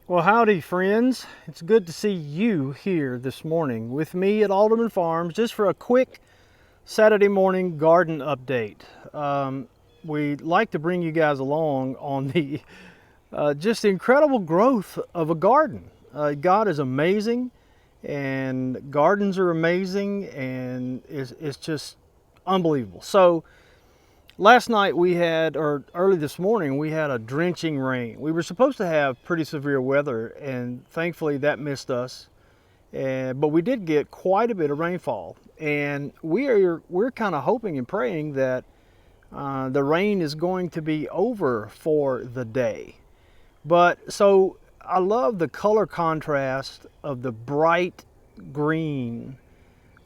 Well, howdy, friends. It's good to see you here this morning with me at Alderman Farms just for a quick Saturday morning garden update. We like to bring you guys along on the just incredible growth of a garden. God is amazing, and gardens are amazing, and it's just unbelievable. So, last night we had, or early this morning, we had a drenching rain. We were supposed to have pretty severe weather, and thankfully that missed us. But we did get quite a bit of rainfall, and we're kind of hoping and praying that the rain is going to be over for the day. But so I love the color contrast of the bright green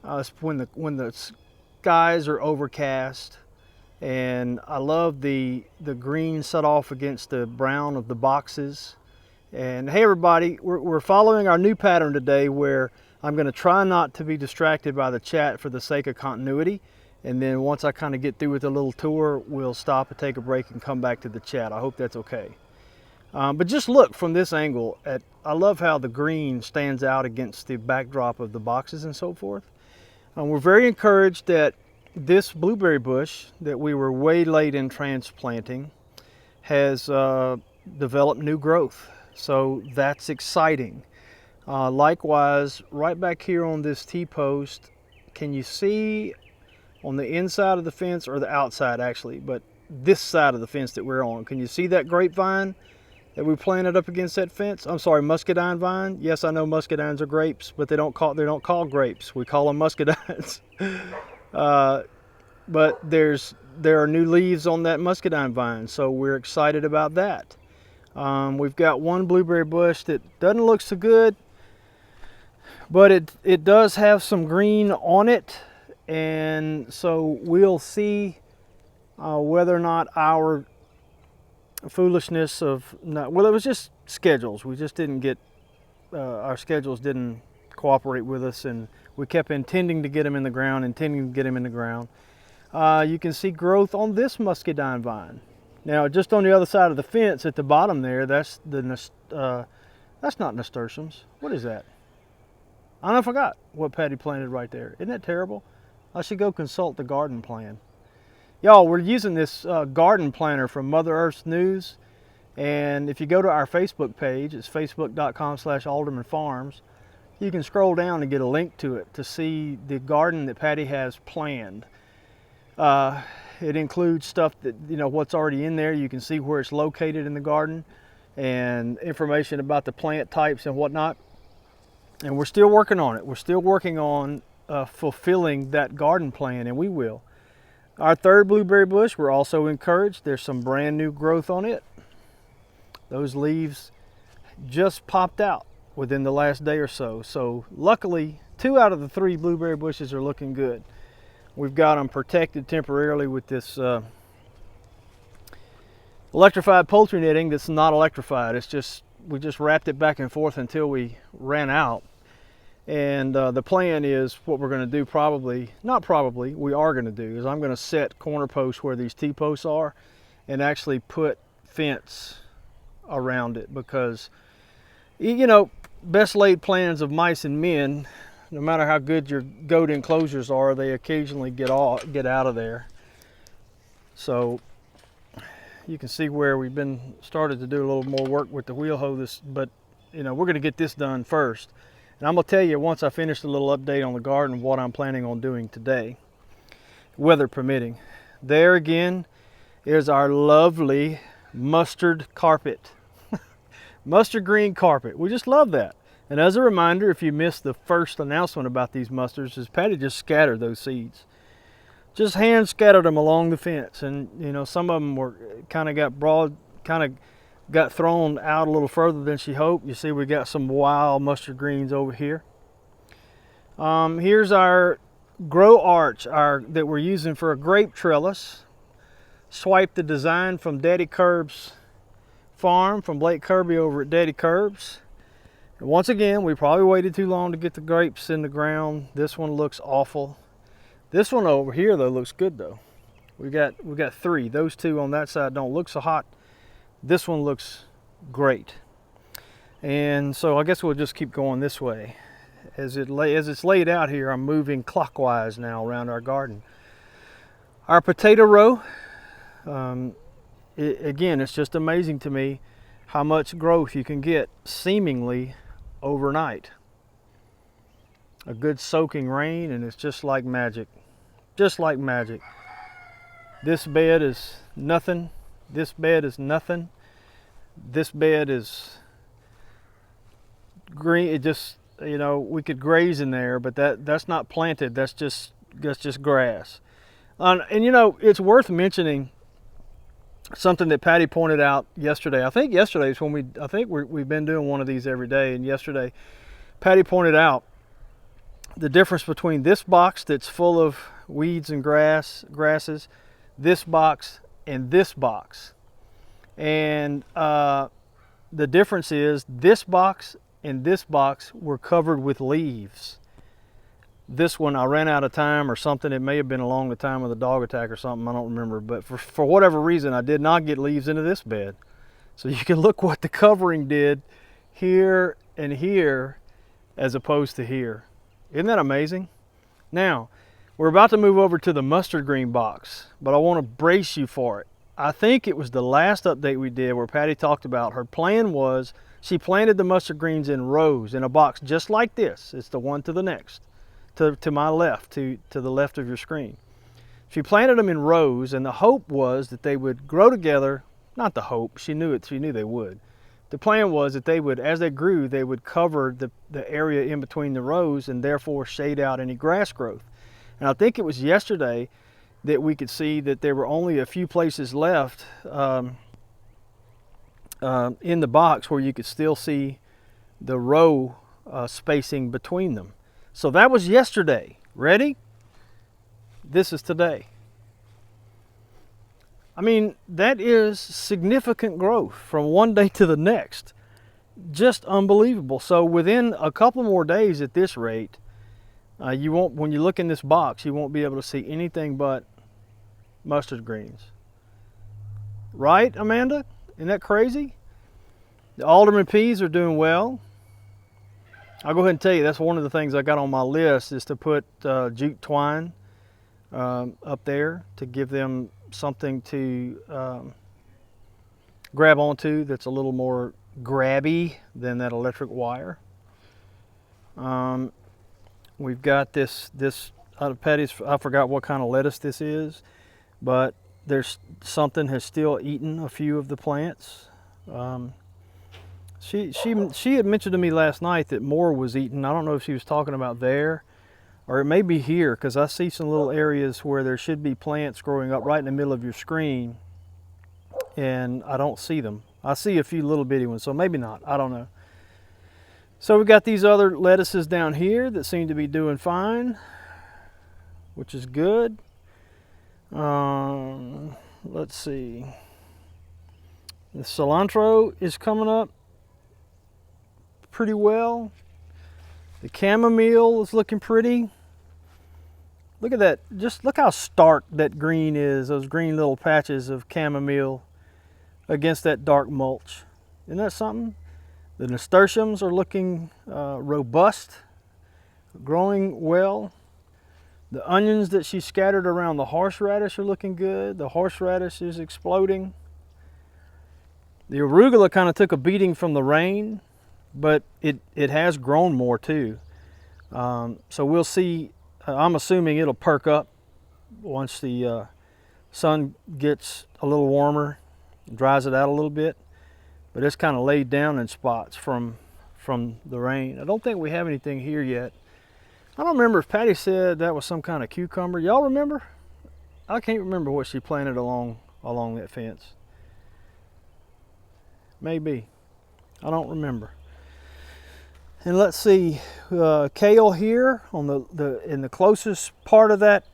when the skies are overcast, and I love the green set off against the brown of the boxes. And hey everybody, we're following our new pattern today where I'm going to try not to be distracted by the chat for the sake of continuity, and then once I kind of get through with the little tour, we'll stop and take a break and come back to the chat. I hope that's okay. But just look from this angle at, I love how the green stands out against the backdrop of the boxes and so forth. We're very encouraged that this blueberry bush that we were way late in transplanting has developed new growth. So that's exciting. Likewise, right back here on this T-post, can you see on the inside of the fence, or the outside actually, but this side of the fence that we're on, can you see that grapevine that we planted up against that fence? I'm sorry, muscadine vine. Yes, I know muscadines are grapes, but they don't call grapes. We call them muscadines. But there are new leaves on that muscadine vine, so we're excited about that. We've got one blueberry bush that doesn't look so good, but it does have some green on it, and so we'll see whether or not our foolishness of not, well, it was just schedules. We just didn't get our schedules didn't cooperate with us, and we kept intending to get them in the ground. You can see growth on this muscadine vine. Now, just on the other side of the fence at the bottom there, that's not nasturtiums. What is that? I forgot what Patty planted right there. Isn't that terrible? I should go consult the garden plan. Y'all, we're using this garden planner from Mother Earth's News, and if you go to our Facebook page, it's facebook.com/AldermanFarms, you can scroll down and get a link to it to see the garden that Patty has planned. It includes stuff that, what's already in there. You can see where it's located in the garden and information about the plant types and whatnot. And we're still working on it. We're still working on fulfilling that garden plan, and we will. Our third blueberry bush, we're also encouraged. There's some brand new growth on it. Those leaves just popped out within the last day or so. So luckily, 2 out of the 3 blueberry bushes are looking good. We've got them protected temporarily with this electrified poultry netting that's not electrified. We just wrapped it back and forth until we ran out. And the plan is what we're going to do we are going to do is I'm going to set corner posts where these T-posts are and actually put fence around it, because, best laid plans of mice and men, no matter how good your goat enclosures are, they occasionally get out of there. So you can see where we've started to do a little more work with the wheel hoe, but we're going to get this done first. And I'm going to tell you, once I finish the little update on the garden, what I'm planning on doing today, weather permitting. There again is our lovely mustard carpet. Mustard green carpet. We just love that. And as a reminder, if you missed the first announcement about these mustards, is Patty just scattered those seeds. Just hand scattered them along the fence. And, some of them were kind of got thrown out a little further than she hoped. You see we got some wild mustard greens over here. Here's our grow arch that we're using for a grape trellis. Swiped the design from Daddy Curb's farm, from Blake Kirby over at Daddy Curb's. And once again, we probably waited too long to get the grapes in the ground. This one looks awful. This one over here though looks good though. We got 3. Those 2 on that side don't look so hot. This one looks great. And so I guess we'll just keep going this way. As it's laid out here, I'm moving clockwise now around our garden. Our potato row, again, it's just amazing to me how much growth you can get seemingly overnight. A good soaking rain and it's just like magic. Just like magic. This bed is nothing. This bed is nothing. This bed is green. It just, you know, we could graze in there, but that's not planted. That's just grass. And you know, it's worth mentioning something that Patty pointed out yesterday. I think yesterday is when we've been doing one of these every day. And yesterday, Patty pointed out the difference between this box that's full of weeds and grasses, this box, and this box. And the difference is this box and this box were covered with leaves. This one, I ran out of time or something. It may have been along the time of the dog attack or something. I don't remember. But for whatever reason, I did not get leaves into this bed. So you can look what the covering did here and here as opposed to here. Isn't that amazing? Now, we're about to move over to the mustard green box, but I want to brace you for it. I think it was the last update we did where Patty talked about her plan was she planted the mustard greens in rows in a box just like this. It's the one to the next. To my left, to the left of your screen. She planted them in rows, and the hope was that they would grow together. Not the hope, she knew they would. The plan was that they would, as they grew, they would cover the area in between the rows and therefore shade out any grass growth. And I think it was yesterday that we could see that there were only a few places left in the box where you could still see the row spacing between them. So that was yesterday. Ready? This is today. I mean, that is significant growth from one day to the next. Just unbelievable. So within a couple more days at this rate, you won't, when you look in this box, you won't be able to see anything but mustard greens. Right, Amanda? Isn't that crazy? The alderman peas are doing well. I'll go ahead and tell you, that's one of the things I got on my list is to put jute twine up there to give them something to grab onto that's a little more grabby than that electric wire. We've got this out of Patty's, I forgot what kind of lettuce this is, but there's something has still eaten a few of the plants. She had mentioned to me last night that more was eaten. I don't know if she was talking about there or it may be here, because I see some little areas where there should be plants growing up right in the middle of your screen and I don't see them. I see a few little bitty ones, so maybe not, I don't know. So we've got these other lettuces down here that seem to be doing fine, which is good. Let's see. The cilantro is coming up pretty well. The chamomile is looking pretty. Look at that, just look how stark that green is, those green little patches of chamomile against that dark mulch. Isn't that something? The nasturtiums are looking robust, growing well. The onions that she scattered around the horseradish are looking good. The horseradish is exploding. The arugula kind of took a beating from the rain, but it has grown more too. So we'll see. I'm assuming it'll perk up once the sun gets a little warmer, dries it out a little bit. But it's kind of laid down in spots from the rain. I don't think we have anything here yet. I don't remember if Patty said that was some kind of cucumber. Y'all remember? I can't remember what she planted along that fence. Maybe. I don't remember. And let's see, kale here on in the closest part of that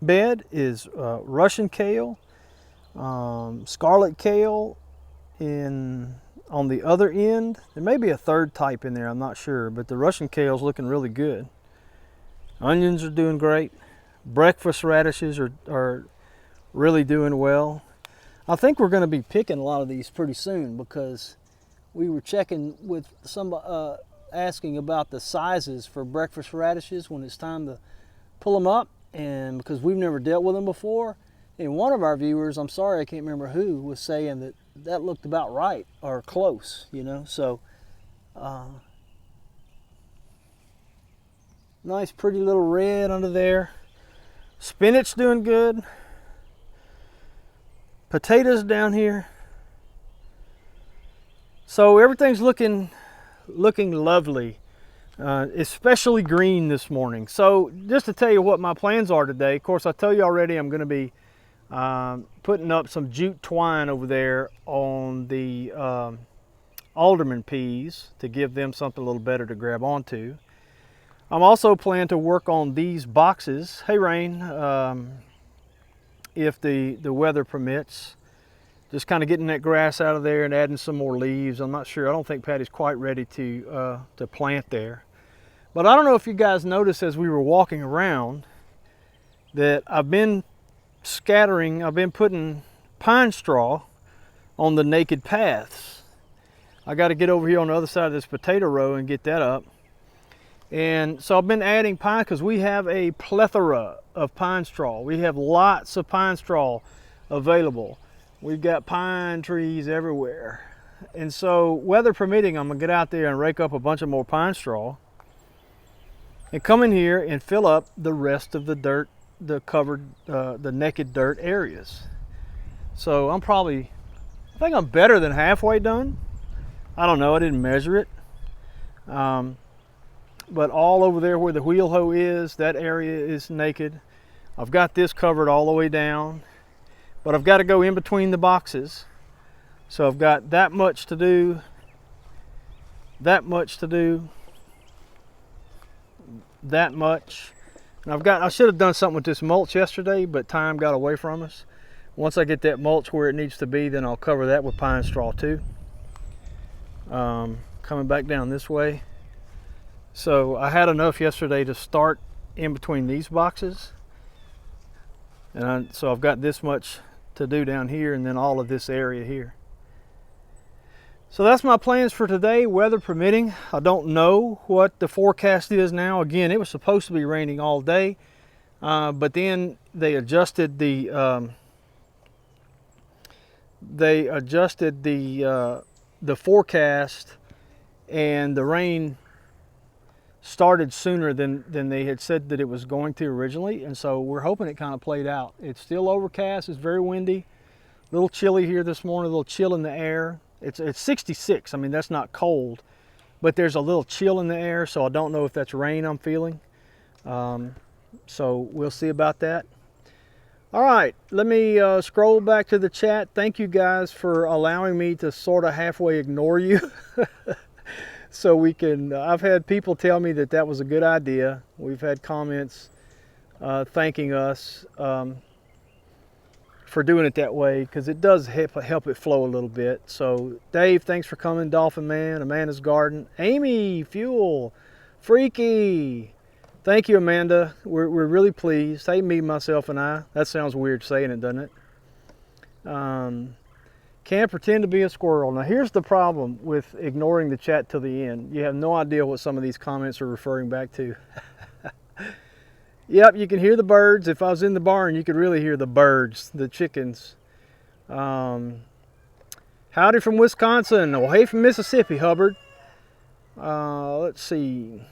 bed is Russian kale, scarlet kale on the other end. There may be a third type in there, I'm not sure, but the Russian kale is looking really good. Onions are doing great. Breakfast radishes are really doing well. I think we're going to be picking a lot of these pretty soon, because we were checking with some, asking about the sizes for breakfast radishes when it's time to pull them up, and because we've never dealt with them before. And one of our viewers, I'm sorry, I can't remember who, was saying that that looked about right or close, you know. So nice pretty little red under there. Spinach doing good. Potatoes down here. So everything's looking lovely, especially green this morning. So just to tell you what my plans are today, of course I tell you already I'm going to be putting up some jute twine over there on the alderman peas to give them something a little better to grab onto. I'm also planning to work on these boxes. Hey Rain, if the weather permits. Just kind of getting that grass out of there and adding some more leaves. I'm not sure. I don't think Patty's quite ready to plant there. But I don't know if you guys noticed as we were walking around that I've been scattering, I've been putting pine straw on the naked paths. I got to get over here on the other side of this potato row and get that up. And so I've been adding pine because we have a plethora of pine straw. We have lots of pine straw available. We've got pine trees everywhere. And so, weather permitting, I'm gonna get out there and rake up a bunch of more pine straw and come in here and fill up the rest of the dirt, the covered, the naked dirt areas. So I think I'm better than halfway done. I don't know, I didn't measure it. But all over there where the wheel hoe is, that area is naked. I've got this covered all the way down. But I've got to go in between the boxes. So I've got that much to do, that much to do, that much. And I should have done something with this mulch yesterday, but time got away from us. Once I get that mulch where it needs to be, then I'll cover that with pine straw too. Coming back down this way. So I had enough yesterday to start in between these boxes. And so I've got this much to do down here and then all of this area here. So that's my plans for today, weather permitting. I don't know what the forecast is now. Again, it was supposed to be raining all day, but then they adjusted the forecast, and the rain started sooner than they had said that it was going to originally, and so we're hoping it kind of played out. It's still overcast, it's very windy, a little chilly here this morning, a little chill in the air. It's 66, I mean that's not cold, but there's a little chill in the air, so I don't know if that's rain I'm feeling. So we'll see about that. All right, let me scroll back to the chat. Thank you guys for allowing me to sort of halfway ignore you. So we can, I've had people tell me that that was a good idea. We've had comments thanking us for doing it that way, because it does help it flow a little bit. So Dave, thanks for coming. Dolphin Man, Amanda's Garden, Amy, Fuel, Freaky. Thank you, Amanda. We're really pleased. Hey, me, myself, and I. That sounds weird saying it, doesn't it? Can't pretend to be a squirrel. Now here's the problem with ignoring the chat till the end. You have no idea what some of these comments are referring back to. Yep, you can hear the birds. If I was in the barn, you could really hear the birds, the chickens. Howdy from Wisconsin. Oh, hey from Mississippi, Hubbard. Let's see.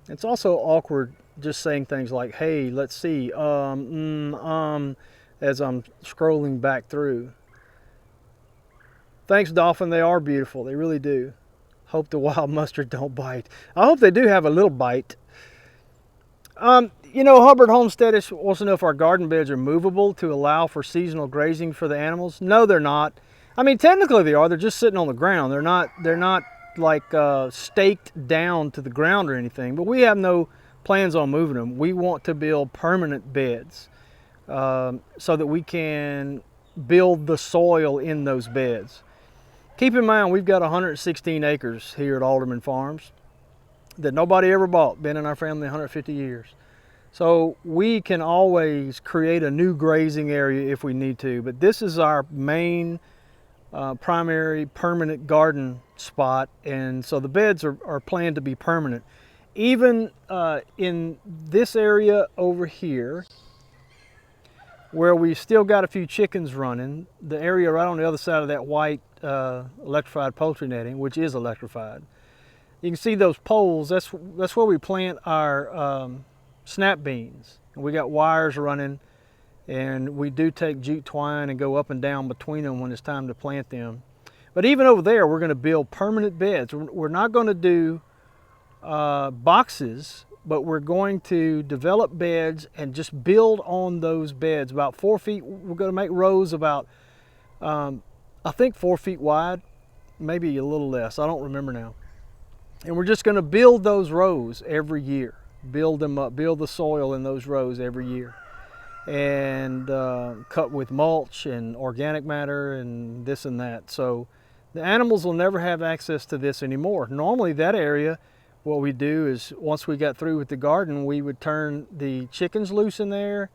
It's also awkward just saying things like, hey, let's see, as I'm scrolling back through. Thanks, Dolphin. They are beautiful. They really do. Hope the wild mustard don't bite. I hope they do have a little bite. You know, Hubbard Homesteadish wants to know if our garden beds are movable to allow for seasonal grazing for the animals. No, they're not. I mean, technically they are. They're just sitting on the ground. They're not like staked down to the ground or anything. But we have no plans on moving them. We want to build permanent beds so that we can build the soil in those beds. Keep in mind, we've got 116 acres here at AldermanFarms that nobody ever bought. Been in our family 150 years. So we can always create a new grazing area if we need to, but this is our main primary permanent garden spot, and so the beds are planned to be permanent. Even in this area over here, where we still got a few chickens running, the area right on the other side of that white electrified poultry netting, which is electrified, you can see those poles. That's where we plant our snap beans. And we got wires running, and we do take jute twine and go up and down between them when it's time to plant them. But even over there, we're going to build permanent beds. We're not going to do boxes, but we're going to develop beds and just build on those beds about 4 feet. We're going to make rows about, I think 4 feet wide, maybe a little less. I don't remember now. And we're just going to build those rows every year. Build them up, build the soil in those rows every year. And cut with mulch and organic matter and this and that. So the animals will never have access to this anymore. Normally that area, what we do is once we got through with the garden, we would turn the chickens loose in there.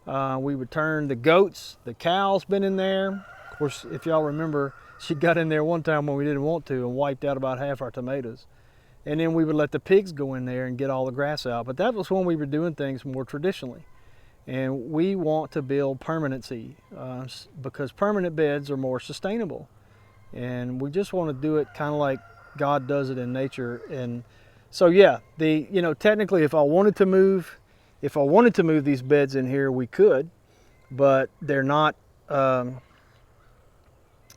We would turn the goats, the cows been in there. Of course, if y'all remember, she got in there one time when we didn't want to and wiped out about half our tomatoes. And then we would let the pigs go in there and get all the grass out. But that was when we were doing things more traditionally. And we want to build permanency because permanent beds are more sustainable. And we just want to do it kind of like God does it in nature. And so yeah, technically if I wanted to move these beds in here, we could, but they're not,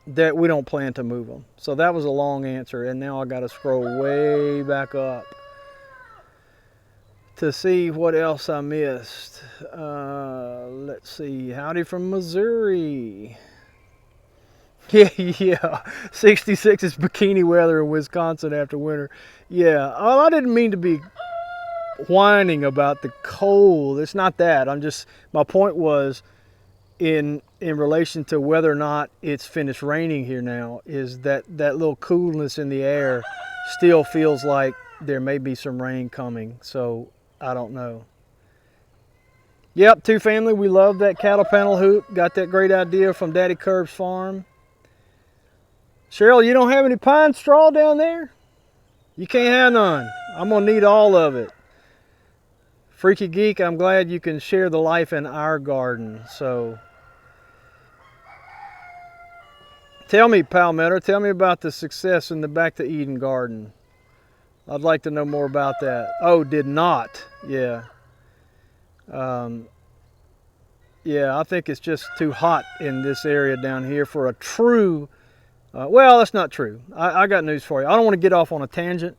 that we don't plan to move them. So that was a long answer, and now I got to scroll way back up to see what else I missed. Let's see. Howdy from Missouri. Yeah. 66 is bikini weather in Wisconsin after winter. Yeah. Oh, I didn't mean to be whining about the cold. It's not that. My point was in relation to whether or not it's finished raining here now, is that little coolness in the air still feels like there may be some rain coming. So I don't know. Yep, two family, we love that cattle panel hoop. Got that great idea from Daddy Curb's farm. Cheryl, you don't have any pine straw down there? You can't have none. I'm gonna need all of it. Freaky Geek, I'm glad you can share the life in our garden. So tell me, Palmetto, tell me about the success in the Back to Eden garden. I'd like to know more about that. Oh, did not. Yeah. Yeah, I think it's just too hot in this area down here for a true, well, that's not true. I got news for you. I don't want to get off on a tangent,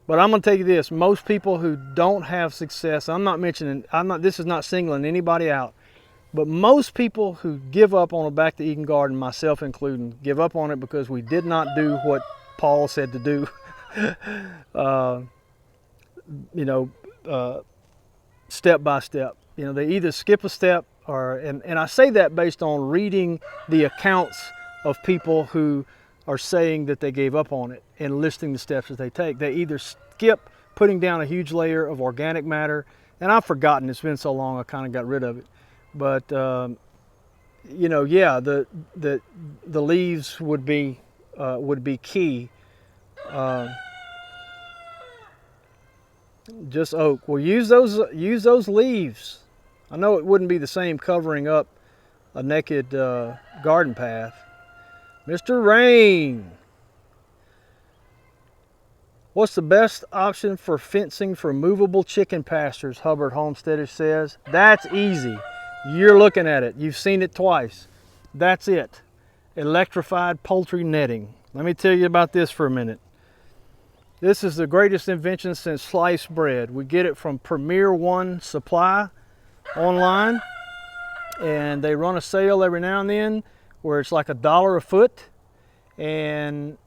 but I'm going to tell you this. Most people who don't have success, this is not singling anybody out, but most people who give up on a Back to Eden garden, myself including, give up on it because we did not do what Paul said to do. Step by step. They either skip a step and I say that based on reading the accounts of people who are saying that they gave up on it and listing the steps that they take. They either skip putting down a huge layer of organic matter, and I've forgotten, it's been so long I kind of got rid of it. But yeah, the leaves would be key. Just oak. Well, use those leaves. I know it wouldn't be the same covering up a naked garden path. Mr. Rain, what's the best option for fencing for movable chicken pastures? Hubbard Homesteader says. That's easy. You're looking at it. You've seen it twice. That's it. Electrified poultry netting. Let me tell you about this for a minute. This is the greatest invention since sliced bread. We get it from Premier One Supply online, and they run a sale every now and then where it's like $1 a foot. And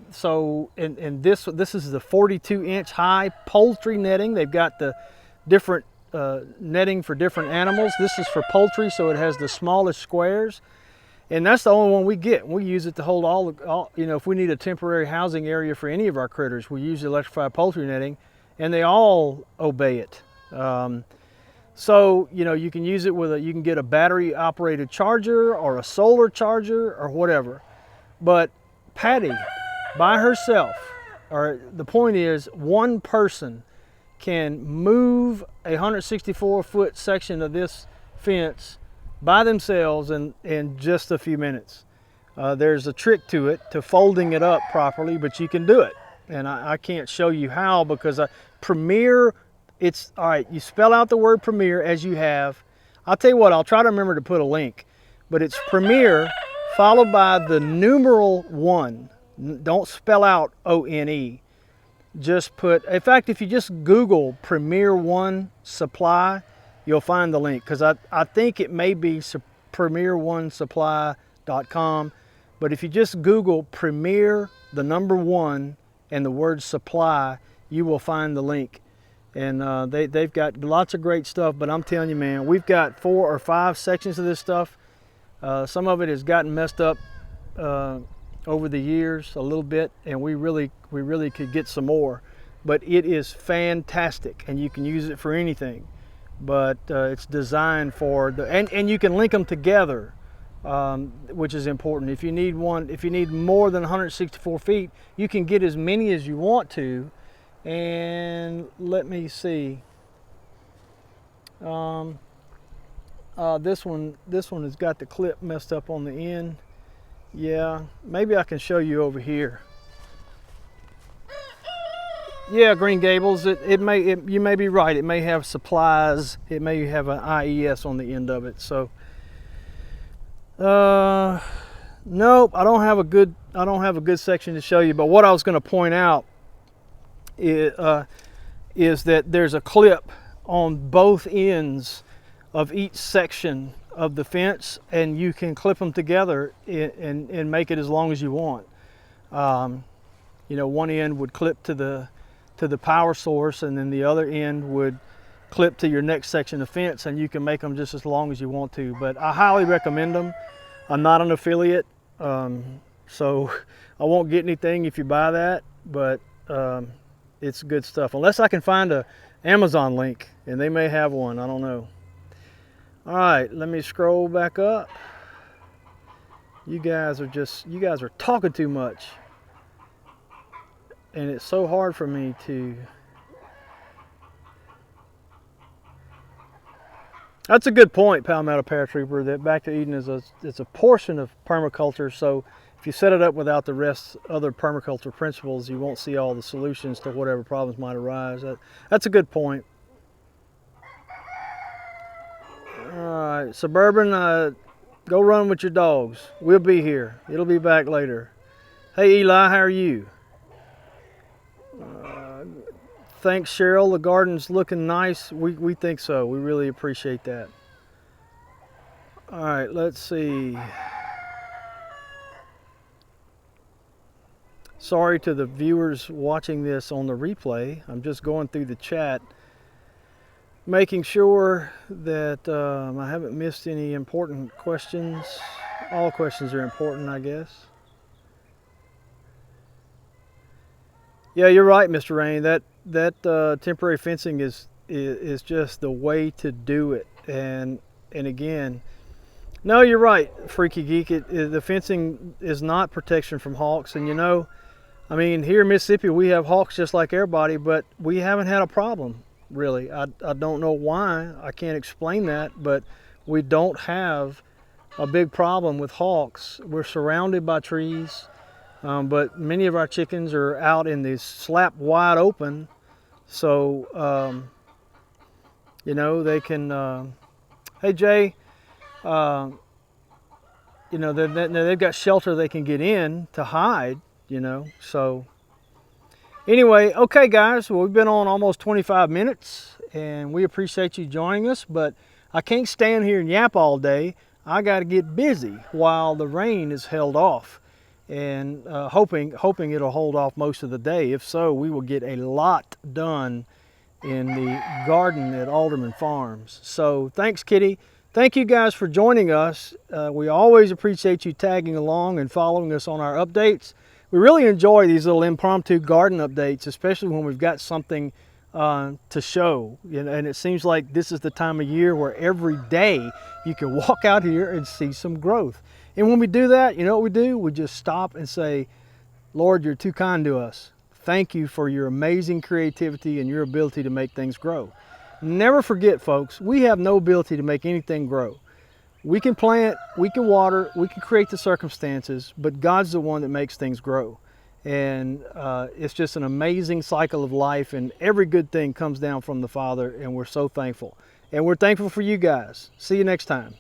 so this is the 42-inch high poultry netting. They've got the different netting for different animals. This is for poultry, so it has the smallest squares. And that's the only one we get. We use it to hold all if we need a temporary housing area for any of our critters, we use the electrified poultry netting, and they all obey it. So, you know, you can use it with you can get a battery operated charger or a solar charger or whatever. But Patty, by herself, or the point is, one person can move a 164-foot section of this fence by themselves in just a few minutes. There's a trick to it, to folding it up properly, but you can do it. And I can't show you how, because Premier, it's, all right, you spell out the word Premier as you have. I'll tell you what, I'll try to remember to put a link, but it's Premier followed by the numeral 1. Don't spell out O-N-E. Just put, in fact, if you just Google Premier One Supply, you'll find the link, because I think it may be premier1supply.com, but if you just Google Premier, the number 1, and the word supply, you will find the link. And they've got lots of great stuff, but I'm telling you, man, we've got 4 or 5 sections of this stuff. Some of it has gotten messed up over the years a little bit, and we really could get some more. But it is fantastic, and you can use it for anything. But it's designed for and you can link them together, which is important. If you need more than 164 feet, you can get as many as you want to. And let me see. This one has got the clip messed up on the end. Yeah, maybe I can show you over here. Yeah, Green Gables, you may be right. It may have supplies. It may have an IES on the end of it. So, nope, I don't have a good section to show you. But what I was going to point out is that there's a clip on both ends of each section of the fence, and you can clip them together and make it as long as you want. You know, one end would clip to the power source, and then the other end would clip to your next section of fence, and you can make them just as long as you want to. But I highly recommend them. I'm not an affiliate, so I won't get anything if you buy that, but it's good stuff. Unless I can find a Amazon link, and they may have one, I don't know. All right, let me scroll back up. You guys are talking too much. And it's so hard for me to. That's a good point, Palmetto Paratrooper, that Back to Eden it's a portion of permaculture. So if you set it up without the other permaculture principles, you won't see all the solutions to whatever problems might arise. That's a good point. All right, Suburban, go run with your dogs. We'll be here. It'll be back later. Hey Eli, how are you? Thanks, Cheryl. The garden's looking nice. We think so. We really appreciate that. All right, let's see. Sorry to the viewers watching this on the replay. I'm just going through the chat, making sure that I haven't missed any important questions. All questions are important, I guess. Yeah, you're right, Mr. Rain. That temporary fencing is just the way to do it. And again, no, you're right, Freaky Geek. The fencing is not protection from hawks. And you know, I mean, here in Mississippi we have hawks just like everybody, but we haven't had a problem really. I don't know why. I can't explain that, but we don't have a big problem with hawks. We're surrounded by trees. But many of our chickens are out in the slap wide open, so you know, they can. Hey Jay, you know, they've got shelter they can get in to hide. You know, so anyway, okay guys, well, we've been on almost 25 minutes, and we appreciate you joining us. But I can't stand here and yap all day. I got to get busy while the rain is held off. And hoping it'll hold off most of the day. If so, we will get a lot done in the garden at Alderman Farms. So thanks, Kitty. Thank you guys for joining us. We always appreciate you tagging along and following us on our updates. We really enjoy these little impromptu garden updates, especially when we've got something to show. And it seems like this is the time of year where every day you can walk out here and see some growth. And when we do that, you know what we do? We just stop and say, Lord, you're too kind to us. Thank you for your amazing creativity and your ability to make things grow. Never forget, folks, we have no ability to make anything grow. We can plant, we can water, we can create the circumstances, but God's the one that makes things grow. And it's just an amazing cycle of life, and every good thing comes down from the Father, and we're so thankful. And we're thankful for you guys. See you next time.